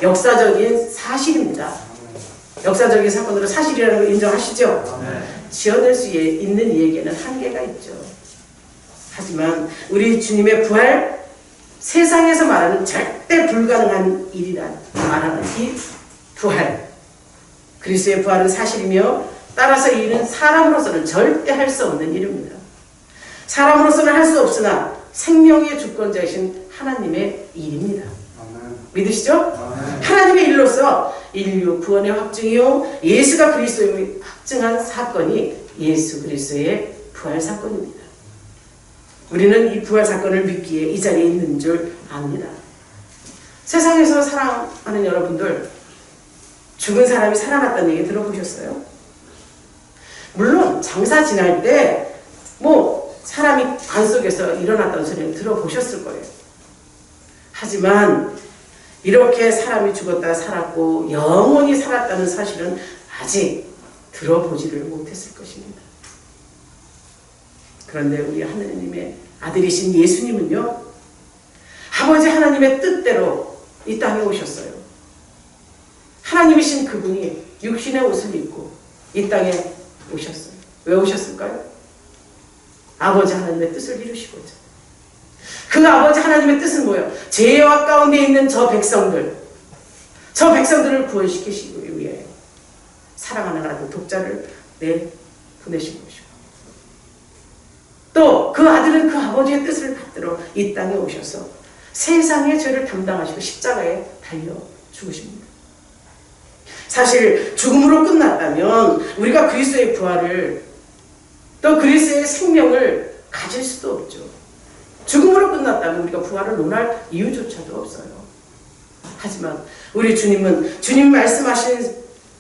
역사적인 사실입니다. 역사적인 사건으로 사실이라는 걸 인정하시죠? 지어낼 수 있는 이에게는 한계가 있죠. 하지만 우리 주님의 부활, 세상에서 말하는 절대 불가능한 일이란 말하는 이 부활, 그리스도의 부활은 사실이며 따라서 이 일은 사람으로서는 절대 할 수 없는 일입니다. 사람으로서는 할 수 없으나 생명의 주권자이신 하나님의 일입니다. 믿으시죠? 하나님의 일로서 인류 구원의 확증이요 예수가 그리스도임을 확증한 사건이 예수 그리스도의 부활 사건입니다. 우리는 이 부활 사건을 믿기에 이 자리에 있는 줄 압니다. 세상에서 사랑하는 여러분들, 죽은 사람이 살아났다는 얘기 들어보셨어요? 물론 장사 지날 때 사람이 관 속에서 일어났다는 소리는 들어보셨을 거예요. 하지만 이렇게 사람이 죽었다 살았고 영원히 살았다는 사실은 아직 들어보지를 못했을 것입니다. 그런데 우리 하나님의 아들이신 예수님은요, 아버지 하나님의 뜻대로 이 땅에 오셨어요. 하나님이신 그분이 육신의 옷을 입고 이 땅에 오셨어요. 왜 오셨을까요? 아버지 하나님의 뜻을 이루시고자. 그 아버지 하나님의 뜻은 뭐예요? 죄악 가운데 있는 저 백성들을 구원시키시기 위해 사랑하는 아들 독자를 보내신 것이고, 또 그 아들은 그 아버지의 뜻을 받들어 이 땅에 오셔서 세상의 죄를 담당하시고 십자가에 달려 죽으십니다. 사실 죽음으로 끝났다면 우리가 그리스도의 부활을, 또 그리스도의 생명을 가질 수도 없죠. 죽음으로 끝났다면 우리가 부활을 논할 이유조차도 없어요. 하지만 우리 주님은 주님 말씀하신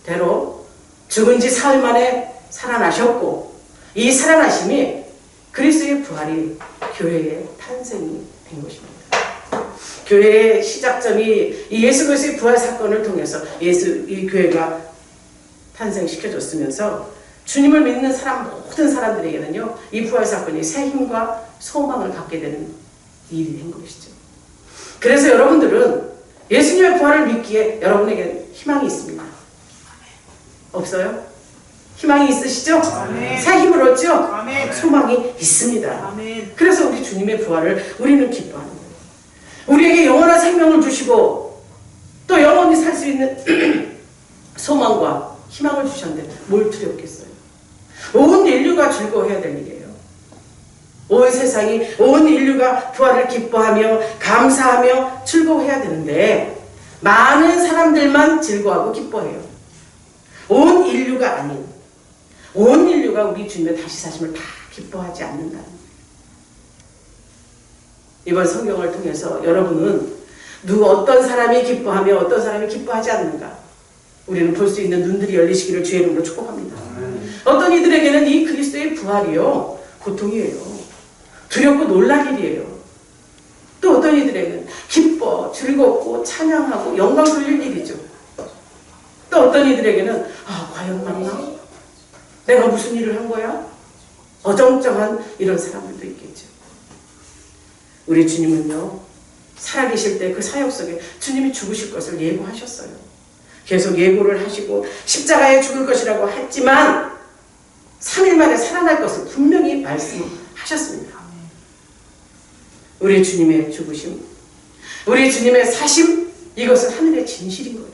대로 죽은 지 사흘 만에 살아나셨고, 이 살아나심이 그리스도의 부활이 교회의 탄생이 된 것입니다. 교회의 시작점이 이 예수 그리스도의 부활 사건을 통해서 이 교회가 탄생시켜졌으면서 주님을 믿는 모든 사람들에게는요, 이 부활 사건이 새 힘과 소망을 갖게 되는 일이 된 것이죠. 그래서 여러분들은 예수님의 부활을 믿기에 여러분에게 희망이 있습니다. 없어요? 희망이 있으시죠? 아멘. 새 힘을 얻죠? 아멘. 소망이 있습니다. 아멘. 그래서 우리 주님의 부활을 우리는 기뻐하는 거예요. 우리에게 영원한 생명을 주시고 또 영원히 살 수 있는 소망과 희망을 주셨는데 뭘 두렵겠어요? 온 인류가 즐거워해야 될 일이에요. 온 세상이, 온 인류가 부활을 기뻐하며 감사하며 즐거워해야 되는데 많은 사람들만 즐거워하고 기뻐해요. 온 인류가 아닌, 온 인류가 우리 주님의 다시 사심을 다 기뻐하지 않는다는 거예요. 이번 성경을 통해서 여러분은 어떤 사람이 기뻐하며 어떤 사람이 기뻐하지 않는가, 우리는 볼 수 있는 눈들이 열리시기를 주의 이름으로 축복합니다. 어떤 이들에게는 이 그리스도의 부활이요, 고통이에요. 두렵고 놀랄 일이에요. 또 어떤 이들에게는 기뻐, 즐겁고 찬양하고 영광 돌릴 일이죠. 또 어떤 이들에게는 과연 맞나? 내가 무슨 일을 한 거야? 어정쩡한 이런 사람들도 있겠죠. 우리 주님은요, 살아계실 때 그 사역 속에 주님이 죽으실 것을 예고하셨어요. 계속 예고를 하시고 십자가에 죽을 것이라고 했지만 3일 만에 살아날 것을 분명히 말씀하셨습니다. 우리 주님의 죽으심, 우리 주님의 사심, 이것은 하늘의 진실인 거예요.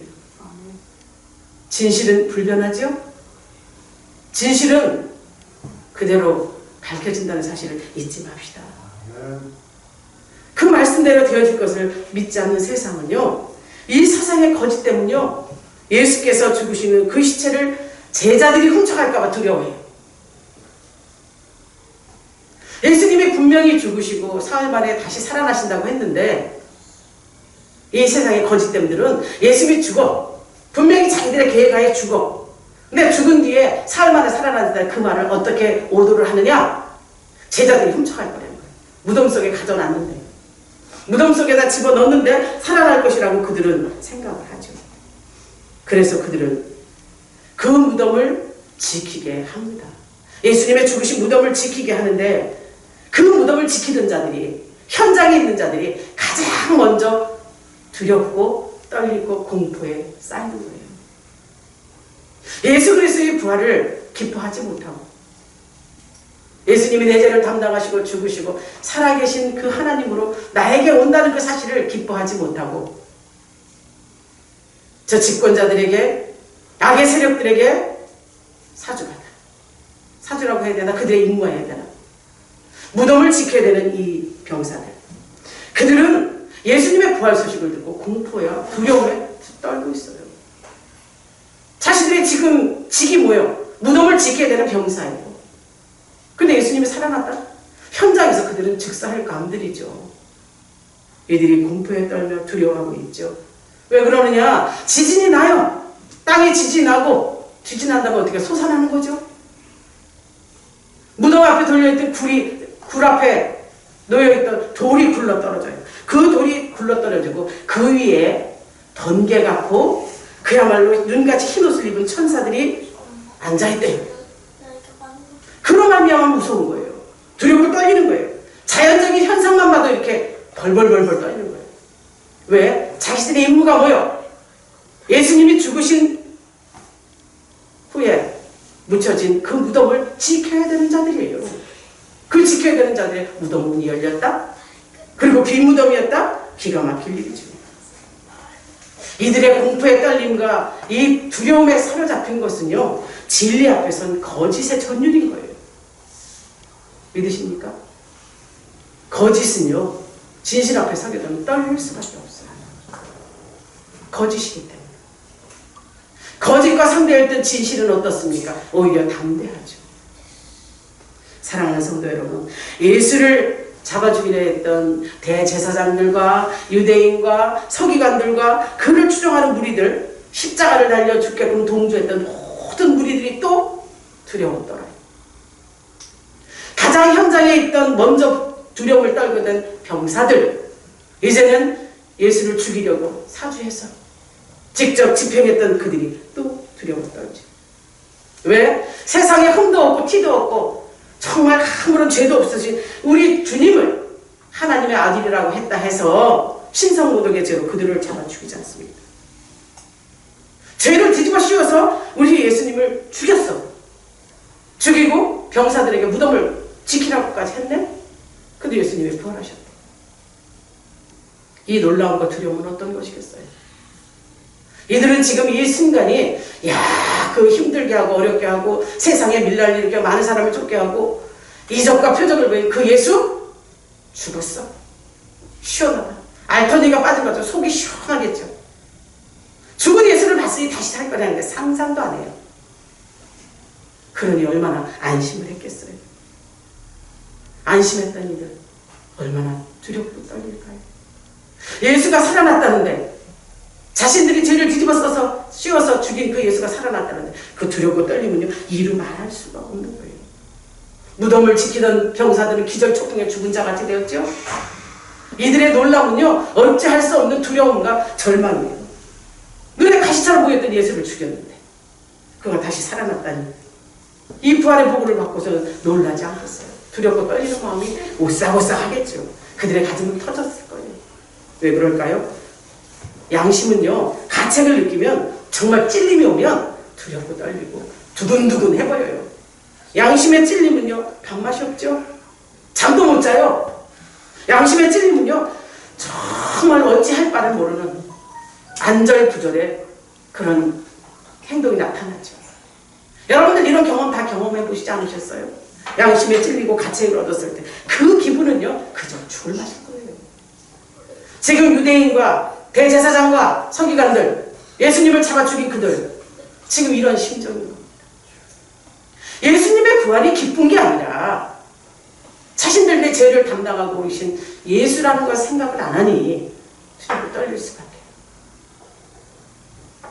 진실은 불변하죠? 진실은 그대로 밝혀진다는 사실을 잊지 맙시다. 그 말씀대로 되어질 것을 믿지 않는 세상은요, 이 사상의 거짓 때문요, 예수께서 죽으시는 그 시체를 제자들이 훔쳐갈까봐 두려워해요. 예수님이 분명히 죽으시고 사흘 만에 다시 살아나신다고 했는데 이 세상의 거짓됨들은 예수님이 죽어, 분명히 자기들의 계획하에 죽어, 근데 죽은 뒤에 사흘 만에 살아난다는 그 말을 어떻게 오도를 하느냐? 제자들이 훔쳐갈 거라는 거예요. 무덤 속에 가져놨는데, 무덤 속에다 집어넣는데 살아날 것이라고 그들은 생각을 하죠. 그래서 그들은 그 무덤을 지키게 합니다. 예수님의 죽으신 무덤을 지키게 하는데 그 무덤을 지키던 자들이, 현장에 있는 자들이 가장 먼저 두렵고 떨리고 공포에 쌓이는 거예요. 예수 그리스도의 부활을 기뻐하지 못하고 예수님이 내 죄를 담당하시고 죽으시고 살아계신 그 하나님으로 나에게 온다는 그 사실을 기뻐하지 못하고 저 집권자들에게 악의 세력들에게 사주라고 해야 되나 그들의 임무해야 되나 무덤을 지켜야 되는 이 병사들 그들은 예수님의 부활 소식을 듣고 공포야 두려움에 떨고 있어요. 자신들의 지금 직이 뭐예요? 무덤을 지켜야 되는 병사예요. 근데 예수님이 살아났다? 현장에서 그들은 즉사할 감들이죠. 이들이 공포에 떨며 두려워하고 있죠. 왜 그러느냐? 지진이 나요. 땅에 지진이 나고 지진난다면 어떻게 솟아나는 거죠? 무덤 앞에 돌려있던 굴 앞에 놓여있던 돌이 굴러떨어져요. 그 돌이 굴러떨어지고 그 위에 번개 같고 그야말로 눈같이 흰 옷을 입은 천사들이 앉아있대요. 그로 말미암아 무서운 거예요. 두렵고 떨리는 거예요. 자연적인 현상만 봐도 이렇게 벌벌벌벌 떨리는 거예요. 왜? 자신들의 임무가 뭐예요? 예수님이 죽으신 후에 묻혀진 그 무덤을 지켜야 되는 자들이에요. 그 지켜야 되는 자들의 무덤 문이 열렸다? 그리고 빈 무덤이었다? 기가 막힐 일이죠. 이들의 공포의 떨림과 이 두려움에 사로잡힌 것은요, 진리 앞에선 거짓의 전율인 거예요. 믿으십니까? 거짓은요, 진실 앞에 서게 되면 떨릴 수밖에 없어요. 거짓이기 때문에. 거짓과 상대했던 진실은 어떻습니까? 오히려 담대하죠. 사랑하는 성도 여러분, 예수를 잡아 죽이려 했던 대제사장들과 유대인과 서기관들과 그를 추종하는 무리들, 십자가를 달려 죽게끔 동조했던 모든 무리들이 또 두려웠더라. 가장 현장에 있던 먼저 두려움을 떨게 된 병사들, 이제는 예수를 죽이려고 사주해서 직접 집행했던 그들이 또 두려움을 떨죠. 왜? 세상에 흠도 없고 티도 없고 정말 아무런 죄도 없으신 우리 주님을 하나님의 아들이라고 했다 해서 신성모독의 죄로 그들을 잡아 죽이지 않습니다. 죄를 뒤집어 씌워서 우리 예수님을 죽였어. 죽이고 병사들에게 무덤을 지키라고까지 했네? 근데 예수님이 부활하셨대. 이 놀라움과 두려움은 어떤 것이겠어요? 이들은 지금 이 순간이 그 힘들게 하고 어렵게 하고 세상에 밀날리게 많은 사람을 쫓게 하고 이적과 표적을 보인 그 예수 죽었어. 시원하다. 알터니가 빠진 거죠. 속이 시원하겠죠. 죽은 예수를 봤으니 다시 살 거라는 게 상상도 안 해요. 그러니 얼마나 안심을 했겠어요. 안심했던 이들 얼마나 두렵고 떨릴까요? 예수가 살아났다는데 자신들이 죄를 뒤집어 써서 씌워서 죽인 그 예수가 살아났다는데 그 두렵고 떨림은요 이루 말할 수가 없는 거예요. 무덤을 지키던 병사들은 기절초풍에 죽은 자같이 되었죠. 이들의 놀라움은요 어찌할 수 없는 두려움과 절망이에요. 눈에 가시처럼 보였던 예수를 죽였는데 그가 다시 살아났다니 이 부활의 보고를 받고서는 놀라지 않겠어요. 두렵고 떨리는 마음이 오싹오싹하겠죠. 그들의 가슴은 터졌을 거예요. 왜 그럴까요? 양심은요 가책을 느끼면 정말 찔림이 오면 두렵고 떨리고 두근두근 해버려요. 양심의 찔림은요 밥맛이 없죠. 잠도 못 자요. 양심의 찔림은요 정말 어찌할 바를 모르는 안절부절의 그런 행동이 나타나죠. 여러분들 이런 경험 다 경험해 보시지 않으셨어요? 양심에 찔리고 가책을 얻었을 때 그 기분은요 그저 죽을 맛일 거예요. 지금 유대인과 대제사장과 서기관들, 예수님을 잡아 죽인 그들 지금 이런 심정인 겁니다. 예수님의 부활이 기쁜 게 아니라 자신들의 죄를 담당하고 오신 예수라는 걸 생각을 안 하니 두렵고 떨릴 수밖에.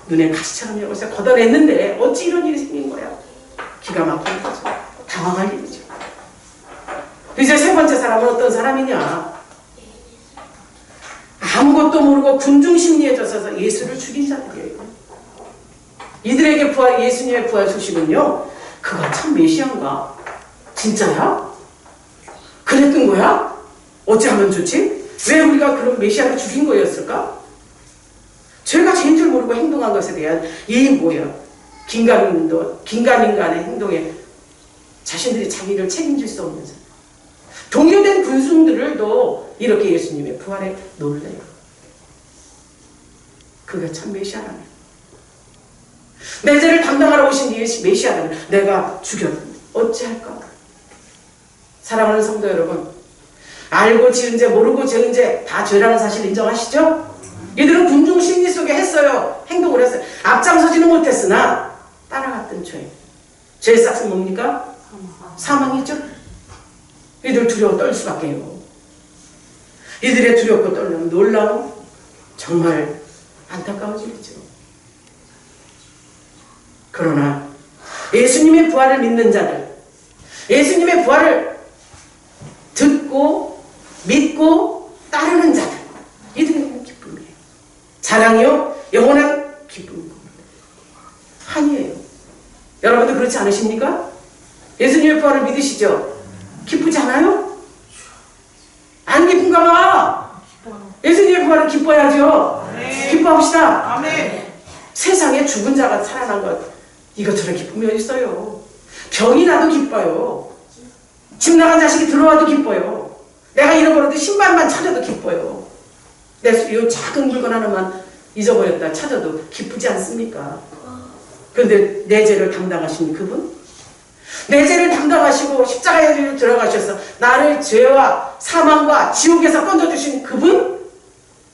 눈에 가시처럼 여기서 걷어냈는데 어찌 이런 일이 생긴 거야? 기가 막힌 거죠. 당황할 일이죠. 이제 세 번째 사람은 어떤 사람이냐? 아무것도 모르고 군중심리에 젖어서 예수를 죽인 자들이에요. 이들에게 예수님의 부활 소식은요, 그가 참 메시아인가? 진짜야? 그랬던 거야? 어찌하면 좋지? 왜 우리가 그런 메시아를 죽인 거였을까? 죄가 죄인 줄 모르고 행동한 것에 대한 이 뭐야? 긴가민가의 행동에 자신들이 자기를 책임질 수 없는 사람. 동요된 군중들도 이렇게 예수님의 부활에 놀래요. 그가 참 메시아라면, 내 죄를 담당하러 오신 메시아라면 내가 죽였는데 어찌할까? 사랑하는 성도 여러분, 알고 지은 죄 모르고 지은 죄 다 죄라는 사실 인정하시죠? 이들은 군중 심리 속에 했어요. 행동을 했어요. 앞장서지는 못했으나 따라갔던 죄. 죄의 싹은 뭡니까? 사망이죠. 이들 두려워 떨 수밖에요. 이들의 두렵고 떨는 놀라움, 정말 안타까운 일이죠. 그러나 예수님의 부활을 믿는 자들, 예수님의 부활을 듣고 믿고 따르는 자들, 이들에게는 기쁨이에요. 자랑이요, 영원한 기쁨입니다. 한이에요. 여러분도 그렇지 않으십니까? 예수님의 부활을 믿으시죠? 기쁘지 않아요? 안 기쁜가 봐. 예수님의 부활을 기뻐야죠. 아멘. 기뻐합시다. 아멘. 세상에 죽은 자가 살아난 것, 이것처럼 기쁨이 어디 있어요? 병이 나도 기뻐요. 집 나간 자식이 들어와도 기뻐요. 내가 잃어버려도 신발만 찾아도 기뻐요. 이 작은 물건 하나만 잊어버렸다 찾아도 기쁘지 않습니까? 그런데 내 죄를 담당하신 그분, 내 죄를 담당하시고 십자가에 들어가셔서 나를 죄와 사망과 지옥에서 건져주신 그분,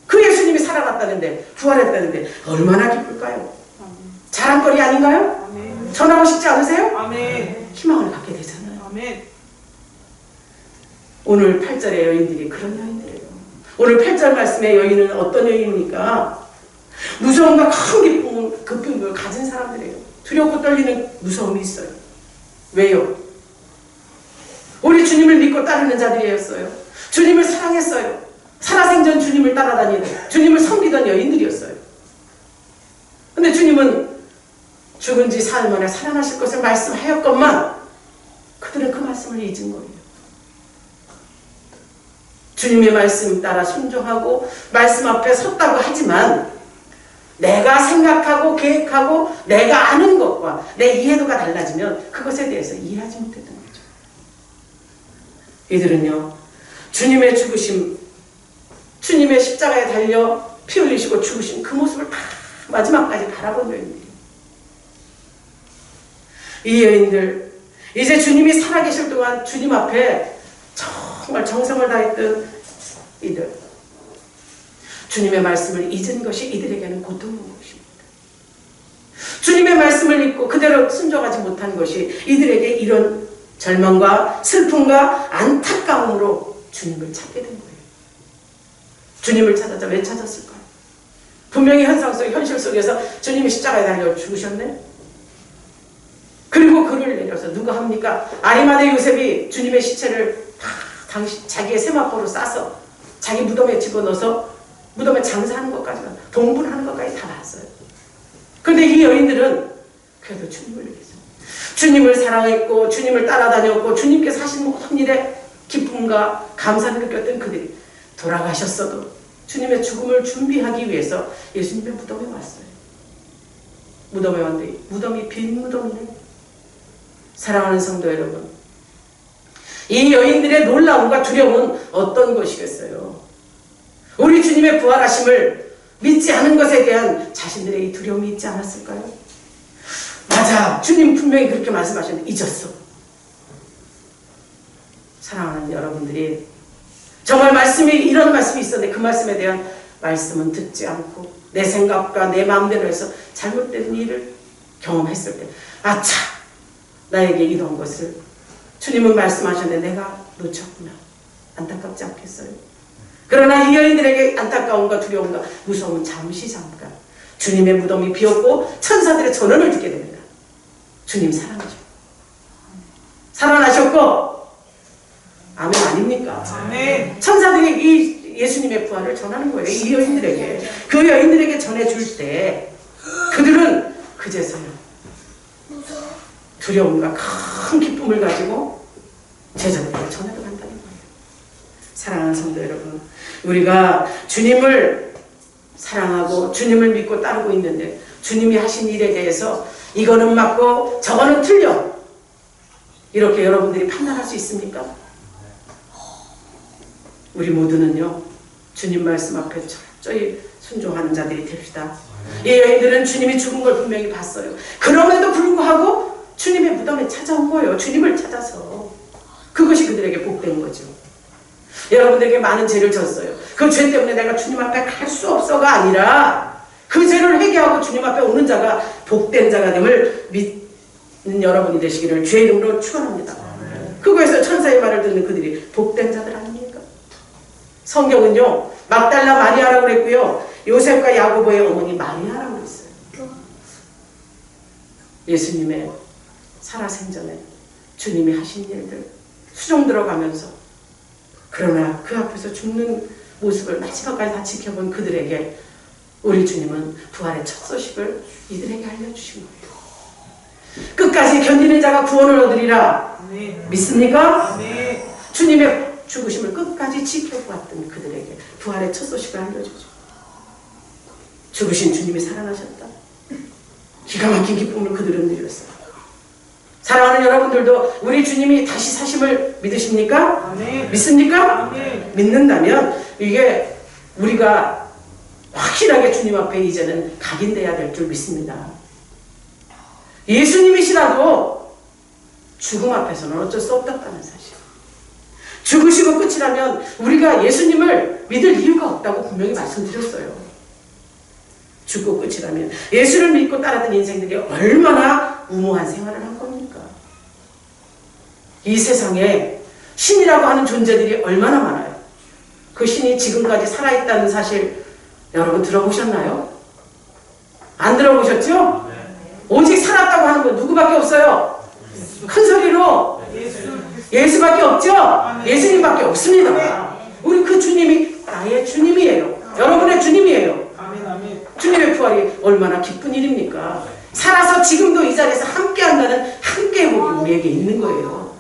그 예수님이 살아났다는데, 부활했다는데 얼마나 기쁠까요? 자랑거리 아닌가요? 아멘. 전하고 싶지 않으세요? 아멘. 희망을 갖게 되잖아요. 아멘. 오늘 8절의 여인들이 그런 여인들이에요. 오늘 8절 말씀의 여인은 어떤 여인입니까? 무서움과 큰 기쁨을 가진 사람들이에요. 두렵고 떨리는 무서움이 있어요. 왜요? 우리 주님을 믿고 따르는 자들이었어요. 주님을 사랑했어요. 살아생전 주님을 따라다니는, 주님을 섬기던 여인들이었어요. 근데 주님은 죽은 지 사흘 만에 살아나실 것을 말씀하였건만 그들은 그 말씀을 잊은 거예요. 주님의 말씀 따라 순종하고 말씀 앞에 섰다고 하지만 내가 생각하고 계획하고 내가 아는 것과 내 이해도가 달라지면 그것에 대해서 이해하지 못했던 거죠. 이들은요, 주님의 죽으심, 주님의 십자가에 달려 피 흘리시고 죽으신 그 모습을 다 마지막까지 바라본 여인들이에요. 이 여인들, 이제 주님이 살아계실 동안 주님 앞에 정말 정성을 다했던 이들, 주님의 말씀을 잊은 것이 이들에게는 고통인 것입니다. 주님의 말씀을 잊고 그대로 순종하지 못한 것이 이들에게 이런 절망과 슬픔과 안타까움으로 주님을 찾게 된 거예요. 주님을 찾았자 왜 찾았을까요? 분명히 현실 속에서 주님이 십자가에 달려 죽으셨네. 그리고 그를 내려서 누가 합니까? 아리마대 요셉이 주님의 시체를 다 자기의 세마포로 싸서 자기 무덤에 집어넣어서 무덤에 장사하는 것까지, 동분하는 것까지 다 봤어요. 그런데 이 여인들은 그래도 주님을 위해서, 주님을 사랑했고 주님을 따라다녔고 주님께서 하신 모든 일에 기쁨과 감사를 느꼈던 그들이 돌아가셨어도 주님의 죽음을 준비하기 위해서 예수님의 무덤에 왔어요. 무덤에 왔는데 무덤이 빈 무덤이네. 사랑하는 성도 여러분, 이 여인들의 놀라움과 두려움은 어떤 것이겠어요? 우리 주님의 부활하심을 믿지 않은 것에 대한 자신들의 이 두려움이 있지 않았을까요? 맞아, 주님 분명히 그렇게 말씀하셨는데 잊었어. 사랑하는 여러분들이 정말 이런 말씀이 있었는데 그 말씀에 대한 말씀은 듣지 않고 내 생각과 내 마음대로 해서 잘못된 일을 경험했을 때, 아차, 나에게 이런 것을 주님은 말씀하셨는데 내가 놓쳤구나. 안타깝지 않겠어요? 그러나 이 여인들에게 안타까움과 두려움과 무서움은 잠깐 주님의 무덤이 비었고 천사들의 전언을 듣게 됩니다. 주님 살아나셨고 살아나셨고, 아멘 아닙니까? 아멘. 천사들이 이 예수님의 부활을 전하는 거예요. 이 여인들에게, 그 여인들에게 전해줄 때 그들은 그제서야 두려움과 큰 기쁨을 가지고 제자들에게 전해러 간다는 거예요. 사랑하는 성도 여러분, 우리가 주님을 사랑하고 주님을 믿고 따르고 있는데 주님이 하신 일에 대해서 이거는 맞고 저거는 틀려, 이렇게 여러분들이 판단할 수 있습니까? 우리 모두는요, 주님 말씀 앞에 철저히 순종하는 자들이 됩시다. 이 여인들은 주님이 죽은 걸 분명히 봤어요. 그럼에도 불구하고 주님의 무덤에 찾아온 거예요. 주님을 찾아서. 그것이 그들에게 복된 거죠. 여러분들에게 많은 죄를 졌어요. 그 죄 때문에 내가 주님 앞에 갈 수 없어가 아니라 그 죄를 회개하고 주님 앞에 오는 자가 복된 자가 됨을 믿는 여러분이 되시기를 주의 이름으로 축원합니다. 그거에서 천사의 말을 듣는 그들이 복된 자들 아닙니까? 성경은요, 막달라 마리아라고 그랬고요, 요셉과 야고보의 어머니 마리아라고 그랬어요. 예수님의 살아생전에 주님이 하신 일들 수종 들어가면서, 그러나 그 앞에서 죽는 모습을 마지막까지 다 지켜본 그들에게 우리 주님은 부활의 첫 소식을 이들에게 알려주신 거예요. 끝까지 견디는 자가 구원을 얻으리라. 믿습니까? 주님의 죽으심을 끝까지 지켜보았던 그들에게 부활의 첫 소식을 알려주죠. 죽으신 주님이 살아나셨다. 기가 막힌 기쁨을 그들은 누렸어요. 사랑하는 여러분들도 우리 주님이 다시 사심을 믿으십니까? 아멘. 믿습니까? 아멘. 믿는다면 이게 우리가 확실하게 주님 앞에 이제는 각인돼야 될 줄 믿습니다. 예수님이시라도 죽음 앞에서는 어쩔 수 없다는 사실. 죽으시고 끝이라면 우리가 예수님을 믿을 이유가 없다고 분명히 말씀드렸어요. 죽고 끝이라면 예수를 믿고 따랐던 인생들이 얼마나 무모한 생활을 한 겁니까? 이 세상에 신이라고 하는 존재들이 얼마나 많아요. 그 신이 지금까지 살아있다는 사실 여러분 들어보셨나요? 안 들어보셨죠? 오직 살았다고 하는 건 누구밖에 없어요? 큰 소리로 예수밖에 없죠? 예수님밖에 없습니다. 우리 그 주님이 나의 주님이에요. 여러분의 주님이에요. 주님의 부활이 얼마나 기쁜 일입니까? 살아서 지금도 이 자리에서 함께한다는 함께복이 우리에게 있는 거예요.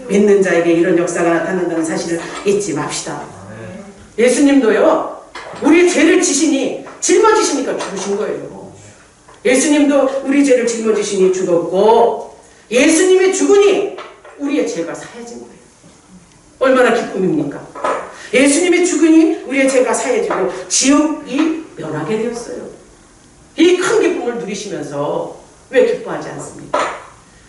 믿는 자에게 이런 역사가 나타난다는 사실을 잊지 맙시다. 예수님도요, 우리의 죄를 지시니 짊어지시니까 죽으신 거예요. 예수님도 우리 죄를 짊어지시니 죽었고, 예수님이 죽으니 우리의 죄가 사해진 거예요. 얼마나 기쁨입니까? 예수님이 죽으니 우리의 죄가 사해지고 지옥이 면하게 되었어요. 이 큰 기쁨을 누리시면서 왜 기뻐하지 않습니까?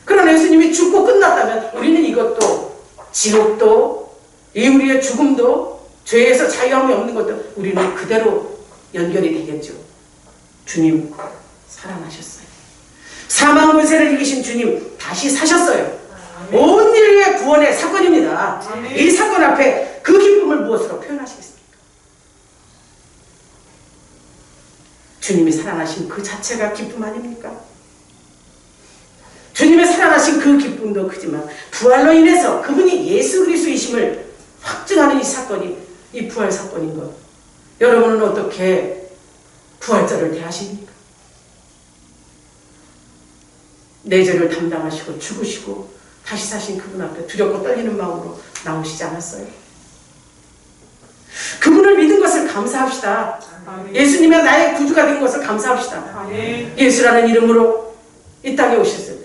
그러나 예수님이 죽고 끝났다면 우리는 이것도, 지옥도, 이 우리의 죽음도, 죄에서 자유함이 없는 것도 우리는 그대로 연결이 되겠죠. 주님 살아나셨어요. 사망 권세를 이기신 주님 다시 사셨어요. 온 인류의 구원의 사건입니다. 이 사건 앞에 그 기쁨을 무엇으로 표현하시겠습니까? 주님이 살아나신 그 자체가 기쁨 아닙니까? 주님의 살아나신 그 기쁨도 크지만 부활로 인해서 그분이 예수 그리스도이심을 확증하는 이 사건이, 이 부활 사건인 것, 여러분은 어떻게 부활절을 대하십니까? 내 죄를 담당하시고 죽으시고 다시 사신 그분 앞에 두렵고 떨리는 마음으로 나오시지 않았어요? 그분을 믿은 것을 감사합시다. 예수님의 나의 구주가 된 것을 감사합시다. 예수라는 이름으로 이 땅에 오셨어요.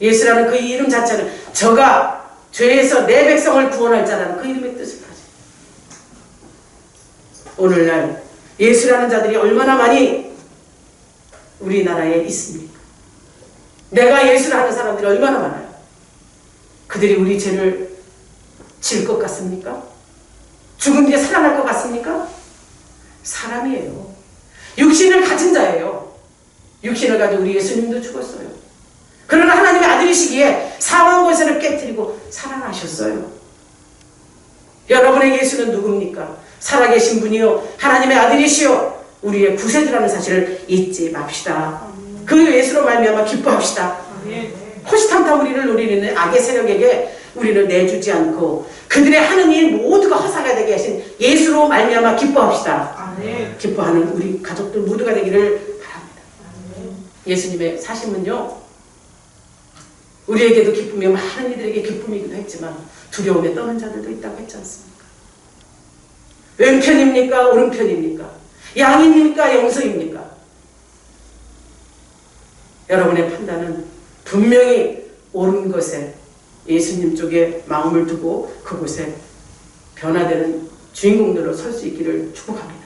예수라는 그 이름 자체는 저가 죄에서 내 백성을 구원할 자라는 그 이름의 뜻을 가지고, 오늘날 예수라는 자들이 얼마나 많이 우리나라에 있습니까? 내가 예수를 하는 사람들이 얼마나 많아요? 그들이 우리 죄를 질 것 같습니까? 죽은 뒤에 살아날 것 같습니까? 사람이에요. 육신을 가진 자예요. 육신을 가지고 우리 예수님도 죽었어요. 그러나 하나님의 아들이시기에 사망 권세를 깨뜨리고 살아나셨어요. 여러분의 예수는 누굽니까? 살아계신 분이요, 하나님의 아들이시요, 우리의 구세주라는 사실을 잊지 맙시다. 그 예수로 말미암아 기뻐합시다. 호시탐탐 우리를 노리는 악의 세력에게 우리를 내주지 않고 그들의 하는 일 모두가 허사가 되게 하신 예수로 말미암아 기뻐합시다. 기뻐하는 우리 가족들 모두가 되기를 바랍니다. 예수님의 사심은요, 우리에게도 기쁨이, 많은 이들에게 기쁨이기도 했지만 두려움에 떠는 자들도 있다고 했지 않습니까? 왼편입니까? 오른편입니까? 양입니까? 영서입니까? 여러분의 판단은 분명히 옳은 것에 예수님 쪽에 마음을 두고 그곳에 변화되는 주인공들로 설 수 있기를 축복합니다.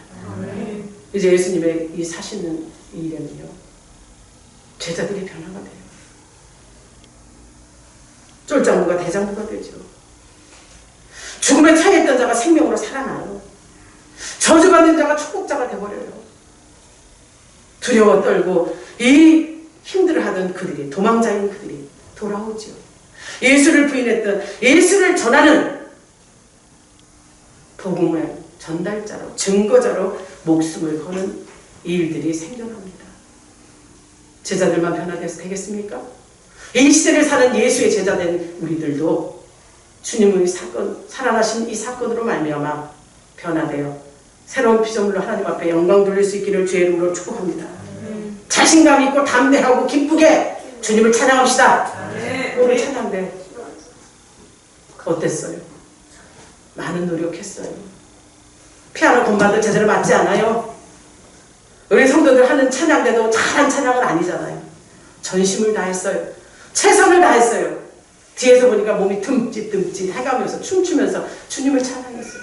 이제 예수님의 이 사시는 이 일에는요, 제자들이 변화가 돼요. 쫄장부가 대장부가 되죠. 죽음에 처해있던 자가 생명으로 살아나요. 저주받는 자가 축복자가 되어버려요. 두려워 떨고 이 힘들어하던 그들이, 도망자인 그들이 돌아오죠. 예수를 부인했던, 예수를 전하는 복음의 전달자로, 증거자로 목숨을 거는 일들이 생겨납니다. 제자들만 변화돼서 되겠습니까? 이 시대를 사는 예수의 제자된 우리들도 주님의 사건, 살아나신 이 사건으로 말미암아 변화되어 새로운 피조물로 하나님 앞에 영광 돌릴 수 있기를 주의 이름으로 축복합니다. 자신감 있고 담대하고 기쁘게 주님을 찬양합시다. 우리 찬양대 어땠어요? 많은 노력했어요. 피아노 건반도 제대로 맞지 않아요. 우리 성도들 하는 찬양대도 잘한 찬양은 아니잖아요. 전심을 다했어요. 최선을 다했어요. 뒤에서 보니까 몸이 듬짓듬짓 해가면서 춤추면서 주님을 찬양했어요.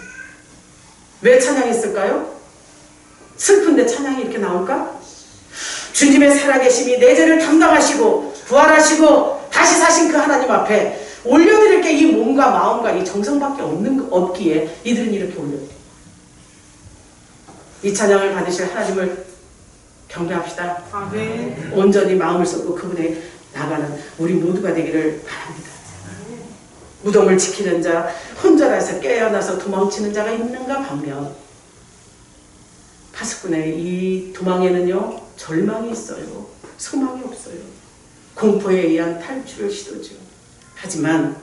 왜 찬양했을까요? 슬픈데 찬양이 이렇게 나올까? 주님의 살아계심이 내 죄를 담당하시고 부활하시고 다시 사신 그 하나님 앞에 올려드릴 게 이 몸과 마음과 이 정성밖에 없기에 이들은 이렇게 올려드려요. 이 찬양을 받으실 하나님을 경배합시다. 아멘. 온전히 마음을 쏟고 그분에 나가는 우리 모두가 되기를 바랍니다. 무덤을 지키는 자, 혼절해서 깨어나서 도망치는 자가 있는가 반면 파수꾼의 이 도망에는요, 절망이 있어요. 소망이 없어요. 공포에 의한 탈출을 시도죠. 하지만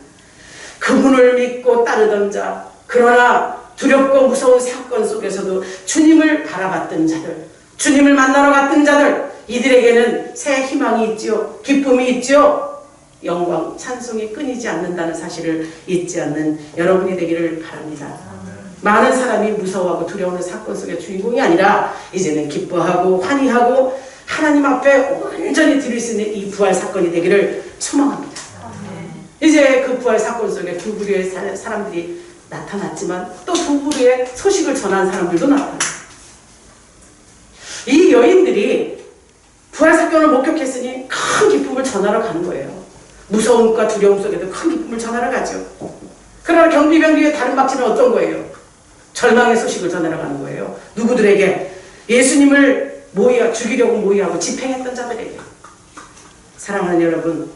그분을 믿고 따르던 자, 그러나 두렵고 무서운 사건 속에서도 주님을 바라봤던 자들, 주님을 만나러 갔던 자들, 이들에게는 새 희망이 있지요. 기쁨이 있지요. 영광, 찬송이 끊이지 않는다는 사실을 잊지 않는 여러분이 되기를 바랍니다. 많은 사람이 무서워하고 두려워하는 사건 속의 주인공이 아니라 이제는 기뻐하고 환희하고 하나님 앞에 온전히 드릴 수 있는 이 부활 사건이 되기를 소망합니다. 이제 그 부활 사건 속에 두 부류의 사람들이 나타났지만 또 두 부류의 소식을 전한 사람들도 나타나요. 이 여인들이 부활 사건을 목격했으니 큰 기쁨을 전하러 가는 거예요. 무서움과 두려움 속에도 큰 기쁨을 전하러 가죠. 그러나 경비병기의 다른 박지는 어떤 거예요? 절망의 소식을 전하러 가는 거예요. 누구들에게? 예수님을 죽이려고 모의하고 집행했던 자들에게. 사랑하는 여러분,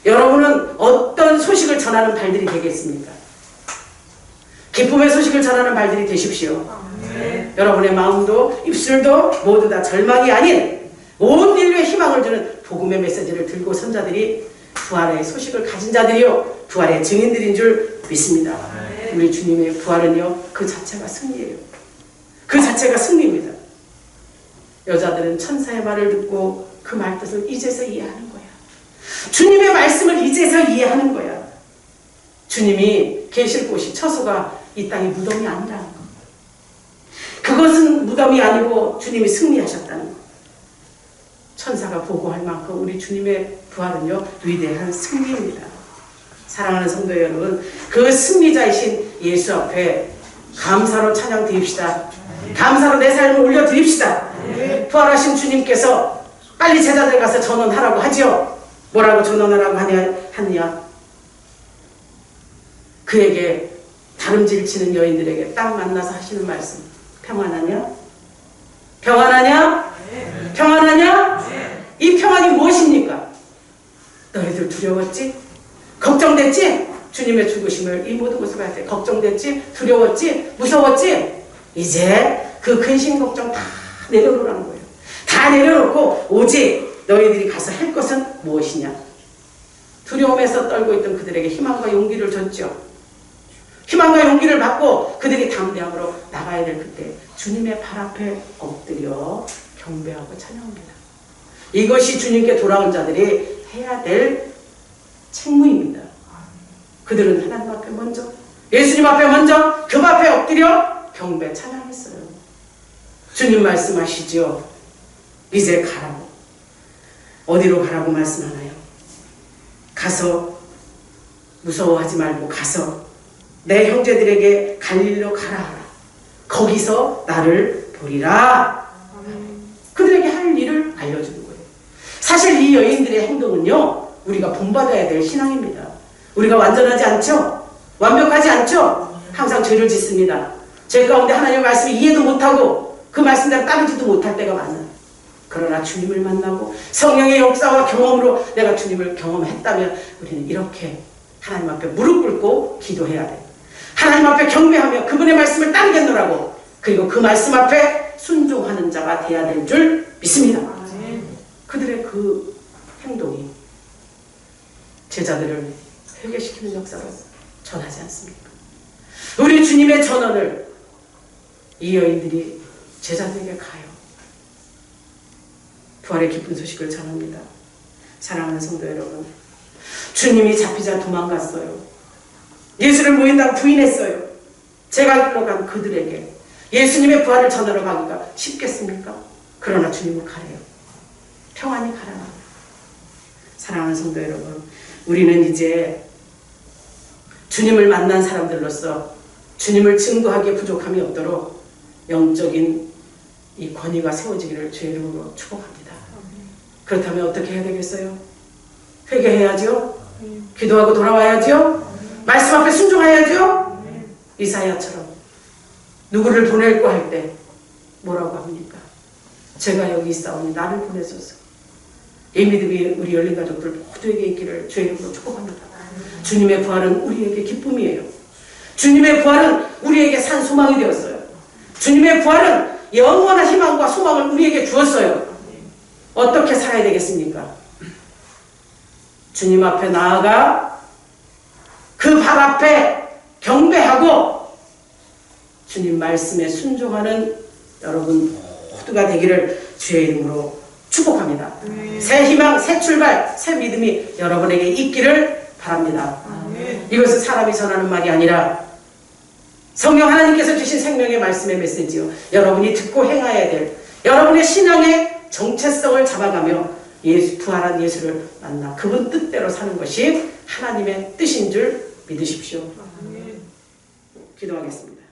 여러분은 어떤 소식을 전하는 발들이 되겠습니까? 기쁨의 소식을 전하는 발들이 되십시오. 네. 여러분의 마음도 입술도 모두 다 절망이 아닌 온 인류의 희망을 주는 복음의 메시지를 들고 선 자들이 부활의 소식을 가진 자들이요, 부활의 증인들인 줄 믿습니다. 네. 우리 주님의 부활은요, 그 자체가 승리예요. 그 자체가 승리입니다. 여자들은 천사의 말을 듣고 그 말뜻을 이제서 이해하는 거야. 주님의 말씀을 이제서 이해하는 거야. 주님이 계실 곳이, 처소가 이 땅이 무덤이 아니라는 거. 그것은 무덤이 아니고 주님이 승리하셨다는 거. 천사가 보고할 만큼 우리 주님의 부활은요, 위대한 승리입니다. 사랑하는 성도 여러분, 그 승리자이신 예수 앞에 감사로 찬양 드립시다. 감사로 내 삶을 올려드립시다. 부활하신 주님께서 빨리 제자들 가서 전원하라고 하지요. 뭐라고 전원하라고 하느냐? 그에게 다름질 치는 여인들에게 딱 만나서 하시는 말씀. 평안하냐? 평안하냐? 네. 평안하냐? 네. 이 평안이 무엇입니까? 너희들 두려웠지? 걱정됐지? 주님의 죽으심을 이 모든 것을 할 때 걱정됐지? 두려웠지? 무서웠지? 이제 그 근심 걱정 다 내려놓으라는 거예요. 다 내려놓고 오직 너희들이 가서 할 것은 무엇이냐? 두려움에서 떨고 있던 그들에게 희망과 용기를 줬죠. 희망과 용기를 받고 그들이 담대함으로 나가야 될 그때 주님의 발 앞에 엎드려 경배하고 찬양합니다. 이것이 주님께 돌아온 자들이 해야 될 책무입니다. 그들은 하나님 앞에 먼저, 예수님 앞에 먼저 그 앞에 엎드려 경배 찬양했어요. 주님 말씀하시죠. 이제 가라고. 어디로 가라고 말씀하나요? 가서 무서워하지 말고 가서 내 형제들에게 갈릴리로 가라 하라. 거기서 나를 보리라. 그들에게 할 일을 알려주는 거예요. 사실 이 여인들의 행동은요, 우리가 본받아야 될 신앙입니다. 우리가 완전하지 않죠? 완벽하지 않죠? 항상 죄를 짓습니다. 죄 가운데 하나님의 말씀을 이해도 못하고 그 말씀대로 따르지도 못할 때가 많아요. 그러나 주님을 만나고 성령의 역사와 경험으로 내가 주님을 경험했다면 우리는 이렇게 하나님 앞에 무릎 꿇고 기도해야 돼요. 하나님 앞에 경배하며 그분의 말씀을 따르겠노라고, 그리고 그 말씀 앞에 순종하는 자가 되어야 될 줄 믿습니다. 그들의 그 행동이 제자들을 회개시키는 역사로 전하지 않습니까? 우리 주님의 전언을 이 여인들이 제자들에게 가요. 부활의 기쁜 소식을 전합니다. 사랑하는 성도 여러분, 주님이 잡히자 도망갔어요. 예수를 모인다고 부인했어요. 제가 흘러간 그들에게 예수님의 부활을 전하러 가기가 쉽겠습니까? 그러나 주님은 가래요. 평안히 가라. 사랑하는 성도 여러분, 우리는 이제 주님을 만난 사람들로서 주님을 증거하기에 부족함이 없도록 영적인 이 권위가 세워지기를 주의 이름으로 축복합니다. 그렇다면 어떻게 해야 되겠어요? 회개해야죠. 기도하고 돌아와야죠. 말씀 앞에 순종해야죠. 이사야처럼 누구를 보낼고 할 때 뭐라고 합니까? 제가 여기 있사오니 나를 보내소서. 이 믿음이 우리 열린 가족들 모두에게 있기를 주의 이름으로 축복합니다. 주님의 부활은 우리에게 기쁨이에요. 주님의 부활은 우리에게 산 소망이 되었어요. 주님의 부활은 영원한 희망과 소망을 우리에게 주었어요. 어떻게 살아야 되겠습니까? 주님 앞에 나아가 그 발 앞에 경배하고 주님 말씀에 순종하는 여러분 모두가 되기를 주의 이름으로 축복합니다. 새 희망, 새 출발, 새 믿음이 여러분에게 있기를 바랍니다. 이것은 사람이 전하는 말이 아니라 성령 하나님께서 주신 생명의 말씀의 메시지요. 여러분이 듣고 행해야 될 여러분의 신앙의 정체성을 잡아가며 부활한 예수를 만나 그분 뜻대로 사는 것이 하나님의 뜻인 줄 믿으십시오. 기도하겠습니다.